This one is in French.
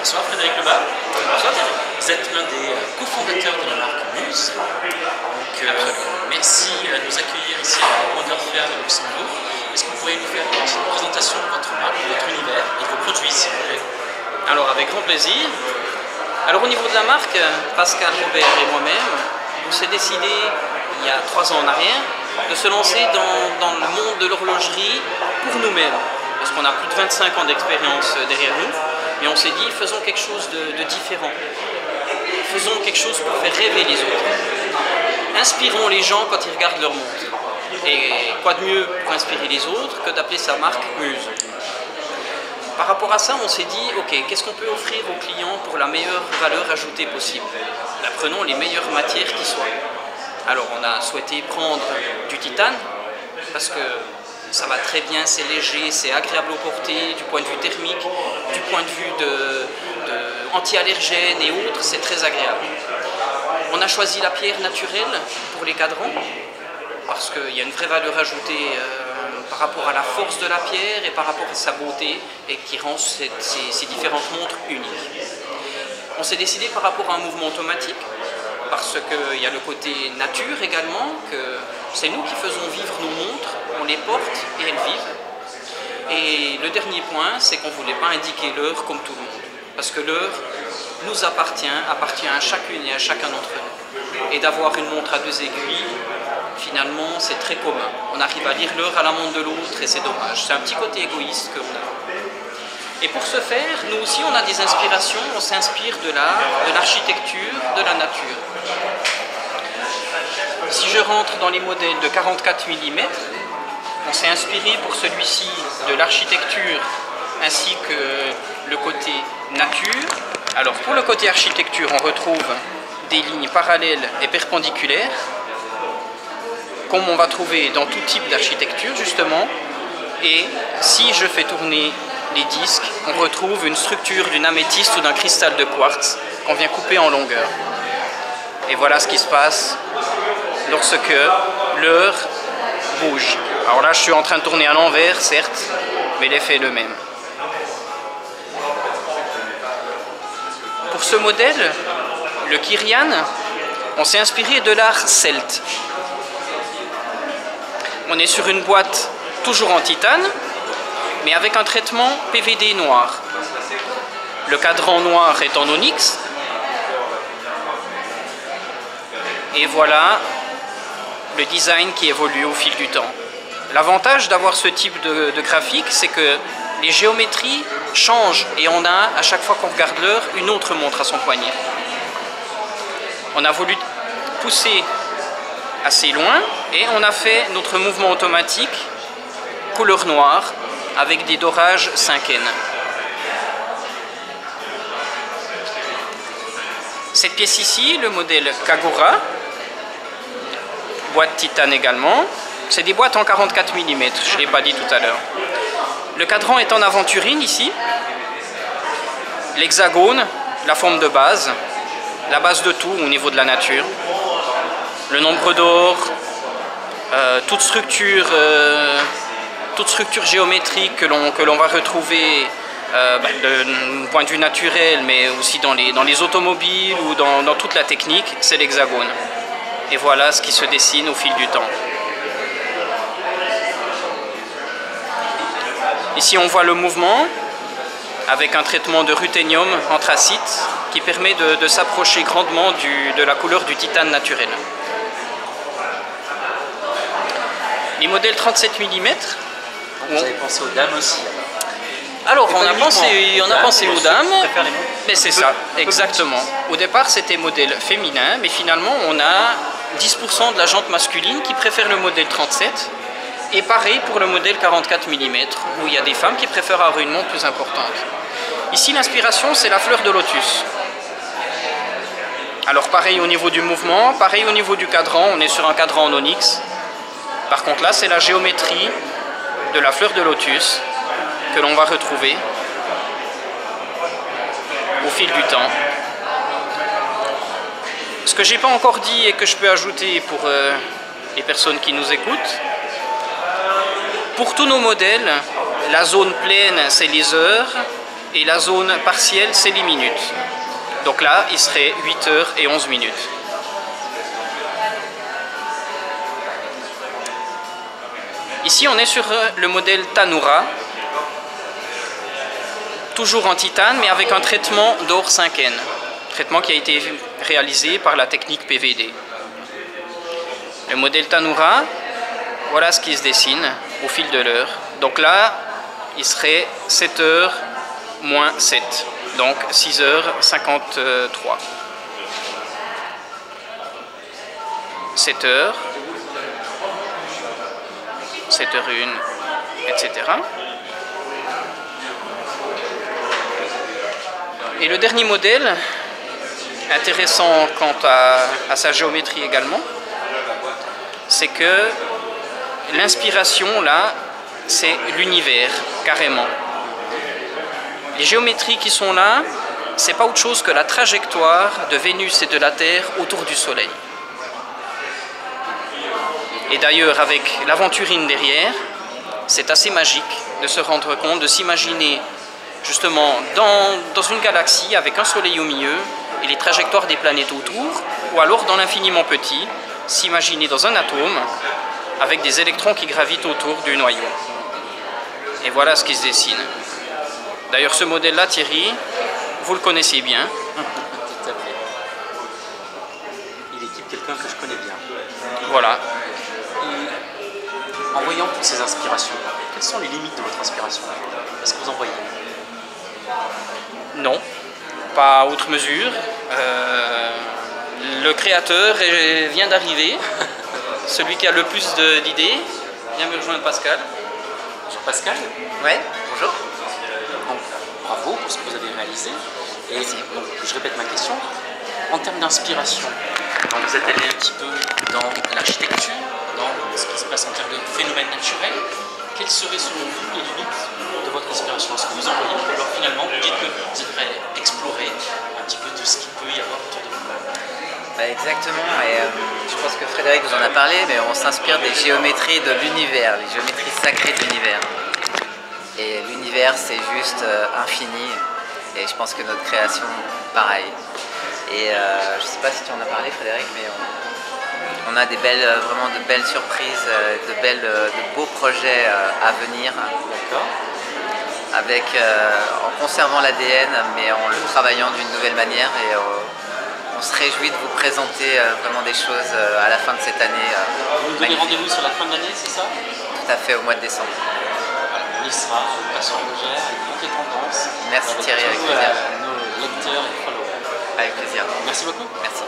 Bonsoir Frédéric Lebas. Bonsoir Thierry. Vous êtes l'un des cofondateurs de la marque Muse. Donc, merci de nous accueillir ici à Wonder Fair de Luxembourg. Est-ce que vous pourriez nous faire une petite présentation de votre marque, de votre univers et de vos produits, s'il vous plaît? Alors avec grand plaisir. Alors au niveau de la marque, Pascal, Robert et moi-même, on s'est décidé il y a 3 ans en arrière de se lancer dans le monde de l'horlogerie pour nous-mêmes. Parce qu'on a plus de 25 ans d'expérience derrière nous, mais on s'est dit faisons quelque chose de différent. Faisons quelque chose pour faire rêver les autres. Inspirons les gens quand ils regardent leur montre. Et quoi de mieux pour inspirer les autres que d'appeler sa marque Muse. Par rapport à ça, on s'est dit, ok, qu'est-ce qu'on peut offrir aux clients pour la meilleure valeur ajoutée possible? Ben, prenons les meilleures matières qui soient. Alors on a souhaité prendre du titane, parce que ça va très bien, c'est léger, c'est agréable au porter, du point de vue thermique, du point de vue anti-allergène et autres, c'est très agréable. On a choisi la pierre naturelle pour les cadrans, parce qu'il y a une vraie valeur ajoutée par rapport à la force de la pierre et par rapport à sa beauté, et qui rend ces différentes montres uniques. On s'est décidé par rapport à un mouvement automatique, parce qu'il y a le côté nature également, que c'est nous qui faisons vivre nos montres, on les porte et elles vivent. Et le dernier point, c'est qu'on ne voulait pas indiquer l'heure comme tout le monde, parce que l'heure nous appartient à chacune et à chacun d'entre nous. Et d'avoir une montre à 2 aiguilles, finalement, c'est très commun. On arrive à lire l'heure à la montre de l'autre et c'est dommage. C'est un petit côté égoïste que l'on a. Et pour ce faire, nous aussi, on a des inspirations. On s'inspire de l'art, de l'architecture, de la nature. Si je rentre dans les modèles de 44 mm, on s'est inspiré pour celui-ci de l'architecture ainsi que le côté nature. Alors pour le côté architecture, on retrouve des lignes parallèles et perpendiculaires, comme on va trouver dans tout type d'architecture justement. Et si je fais tourner les disques, on retrouve une structure d'une améthyste ou d'un cristal de quartz qu'on vient couper en longueur. Et voilà ce qui se passe lorsque l'heure bouge. Alors là, je suis en train de tourner à l'envers, certes, mais l'effet est le même. Pour ce modèle, le Kirian, on s'est inspiré de l'art celte. On est sur une boîte toujours en titane, mais avec un traitement PVD noir. Le cadran noir est en onyx. Et voilà le design qui évolue au fil du temps. L'avantage d'avoir ce type de graphique, c'est que les géométries changent et on a, à chaque fois qu'on regarde l'heure, une autre montre à son poignet. On a voulu pousser assez loin et on a fait notre mouvement automatique couleur noire avec des dorages 5N. Cette pièce ici, le modèle Kagura, boîte titane également, c'est des boîtes en 44 mm, je ne l'ai pas dit tout à l'heure. Le cadran est en aventurine ici, l'hexagone, la forme de base, la base de tout au niveau de la nature, le nombre d'or, toute structure géométrique que l'on va retrouver d'un point de vue naturel, mais aussi dans les automobiles ou dans toute la technique, c'est l'hexagone. Et voilà ce qui se dessine au fil du temps. Ici on voit le mouvement avec un traitement de ruthénium anthracite qui permet de s'approcher grandement de la couleur du titane naturel. Les modèles 37 mm. Vous avez pensé aux dames aussi? Alors on a pensé aux dames, les montres. mais c'est ça, exactement. Au départ c'était modèle féminin, mais finalement on a 10% de la jante masculine qui préfère le modèle 37. Et pareil pour le modèle 44 mm, où il y a des femmes qui préfèrent avoir une montre plus importante. Ici l'inspiration c'est la fleur de lotus. Alors pareil au niveau du mouvement, pareil au niveau du cadran, on est sur un cadran en onyx. Par contre là c'est la géométrie de la fleur de lotus que l'on va retrouver au fil du temps. Ce que j'ai pas encore dit et que je peux ajouter pour les personnes qui nous écoutent, pour tous nos modèles, la zone pleine c'est les heures, et la zone partielle, c'est les minutes. Donc là, il serait 8 heures et 11 minutes. Ici, on est sur le modèle Tanura, toujours en titane, mais avec un traitement d'or 5N. Traitement qui a été réalisé par la technique PVD. Le modèle Tanura, voilà ce qui se dessine au fil de l'heure. Donc là, il serait 7 heures moins 7, donc 6h53. 7 heures, 7h01, etc. Et le dernier modèle, intéressant quant à sa géométrie également, c'est que l'inspiration là, c'est l'univers, carrément. Les géométries qui sont là, c'est pas autre chose que la trajectoire de Vénus et de la Terre autour du Soleil. Et d'ailleurs, avec l'aventurine derrière, c'est assez magique de se rendre compte, de s'imaginer justement dans une galaxie avec un Soleil au milieu et les trajectoires des planètes autour, ou alors dans l'infiniment petit, s'imaginer dans un atome avec des électrons qui gravitent autour du noyau. Et voilà ce qui se dessine. D'ailleurs, ce modèle-là, Thierry, vous le connaissez bien. Tout à fait. Il équipe quelqu'un que je connais bien. Voilà. Et en voyant toutes ces inspirations, quelles sont les limites de votre inspiration? Est-ce que vous en voyez? Non, pas outre mesure. Le créateur vient d'arriver. Celui qui a le plus d'idées. Viens me rejoindre, Pascal. Bonjour Pascal. Ouais, bonjour. Donc, bravo pour ce que vous avez réalisé. Et donc, je répète ma question. En termes d'inspiration, vous êtes allé un petit peu dans l'architecture, dans ce qui se passe en termes de phénomènes naturels. Quelles seraient selon vous les limites de votre inspiration? Est-ce que vous en voyez? Alors finalement, vous dites que vous aimeriez explorer un petit peu tout ce qu'il peut y avoir autour de vous. Exactement, et je pense que Frédéric vous en a parlé, mais on s'inspire des géométries de l'univers, les géométries sacrées de l'univers. Et l'univers, c'est juste infini, et je pense que notre création, pareil. Et je ne sais pas si tu en as parlé, Frédéric, mais on a vraiment de belles surprises, de beaux projets à venir. D'accord. Avec, en conservant l'ADN, mais en le travaillant d'une nouvelle manière. Et on se réjouit de vous présenter vraiment des choses à la fin de cette année. Vous nous donnez rendez-vous sur la fin de l'année, c'est ça? Tout à fait, au mois de décembre. On y sera, passion légère, avec toutes les tendances. Merci Thierry, avec plaisir. Nos lecteurs et followers. Avec plaisir. Merci beaucoup. Merci.